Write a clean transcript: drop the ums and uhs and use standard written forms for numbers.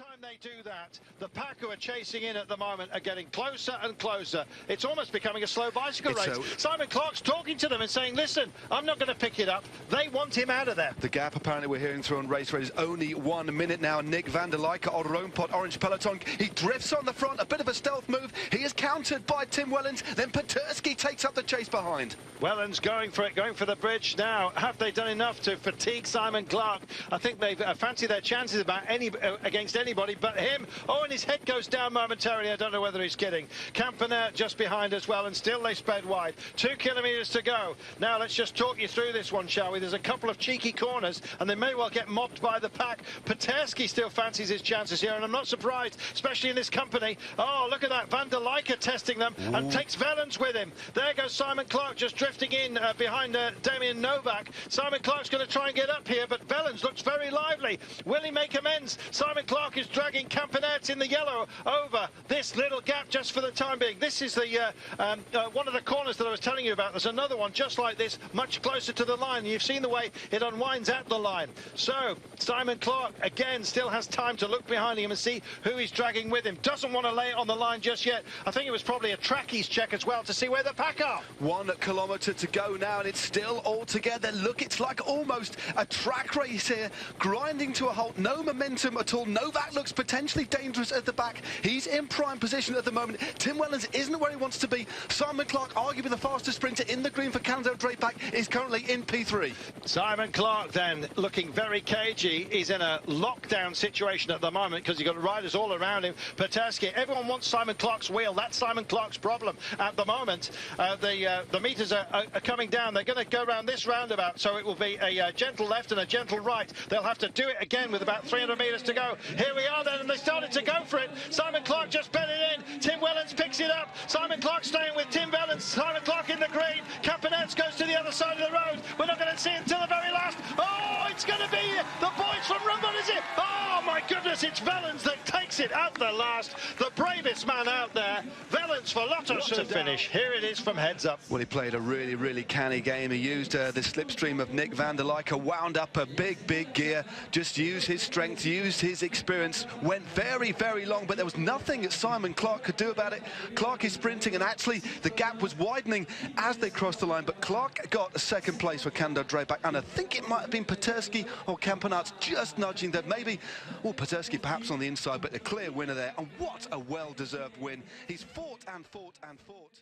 time they do that, the pack who are chasing in at the moment are getting closer and closer. It's almost becoming a slow bicycle race. Simon Clark's talking to them and saying, listen, I'm not going to pick it up. They want him out of there. The gap, apparently, we're hearing through on Race Rate is only 1 minute now. Nick van der Leijke, Oroompot, Orange Peloton. He drifts on the front, a bit of a stealth move. He is countered by Tim Wellens. Then Petersky takes up the chase behind. Wellens going for it, going for the bridge now. Have they done enough to fatigue Simon Clark? I think they've fancied their chances against anybody but him. Oh, and his head goes down momentarily. I don't know whether he's kidding. Campanella just behind as well, and still they spread wide. 2 kilometres to go. Now let's just talk you through this one, shall we? There's a couple of cheeky corners, and they may well get mobbed by the pack. Petersky still fancies his chances here, and I'm not surprised, especially in this company. Oh, look at that. Van der Leijke testing them and takes Wellens with him. There goes Simon Clark just drifting in behind Damien Novak. Simon Clark's going to try and get up here, but Wellens looks very lively. Will he make amends? Simon Clark is dragging Campanella in the yellow over this little gap just for the time being. This is the one of the corners that I was telling you about. There's another one just like this, much closer to the line. You've seen the way it unwinds at the line. So Simon Clark again still has time to look behind him and see who he's dragging with him. Doesn't want to lay it on the line just yet. I think it was probably a trackies check as well to see where the pack are. 1 kilometre to go now, and it's still all together. Look, it's like almost a track race here, grinding to a halt. No momentum at all. Novak looks potentially dangerous at the back. He's in prime position at the moment. Tim Wellens isn't where he wants to be. Simon Clark, arguably the fastest sprinter in the green for Canada Drapac, is currently in P3. Simon Clark then looking very cagey. He's in a lockdown situation at the moment because you've got riders all around him. Petersky, everyone wants Simon Clark's wheel. That's Simon Clark's problem at the moment. The meters are coming down. They're going to go around this roundabout, so it will be a gentle left and a gentle right. They'll have to do it again with about 300 metres to go. Here we are then, and they started to go for it. Simon Clark just bent it in. Tim Wellens picks it up. Simon Clark staying with Tim Wellens. Simon Clark in the green. Campanella goes to the other side of the road. We're not going to see it until the very last. Oh, it's going to be the boys from Rumble, is it? Oh, my goodness, it's Wellens that takes it at the last. The bravest man out there. Wellens for Lotto to finish. Here it is from Heads Up. Well, he played a really, really canny game. He used the slipstream of Nick van der Leijke, wound up a big gear, just used his strength, used his experience, went very, very long, but there was nothing that Simon Clark could do about it. Clark is sprinting, and actually the gap was widening as they crossed the line, but Clark got a second place for Canada Drapac, and I think it might have been Petersky or Campanella just nudging that. Maybe, well, Petersky perhaps on the inside, but a clear winner there, and what a well-deserved win. He's fought and fought and fought.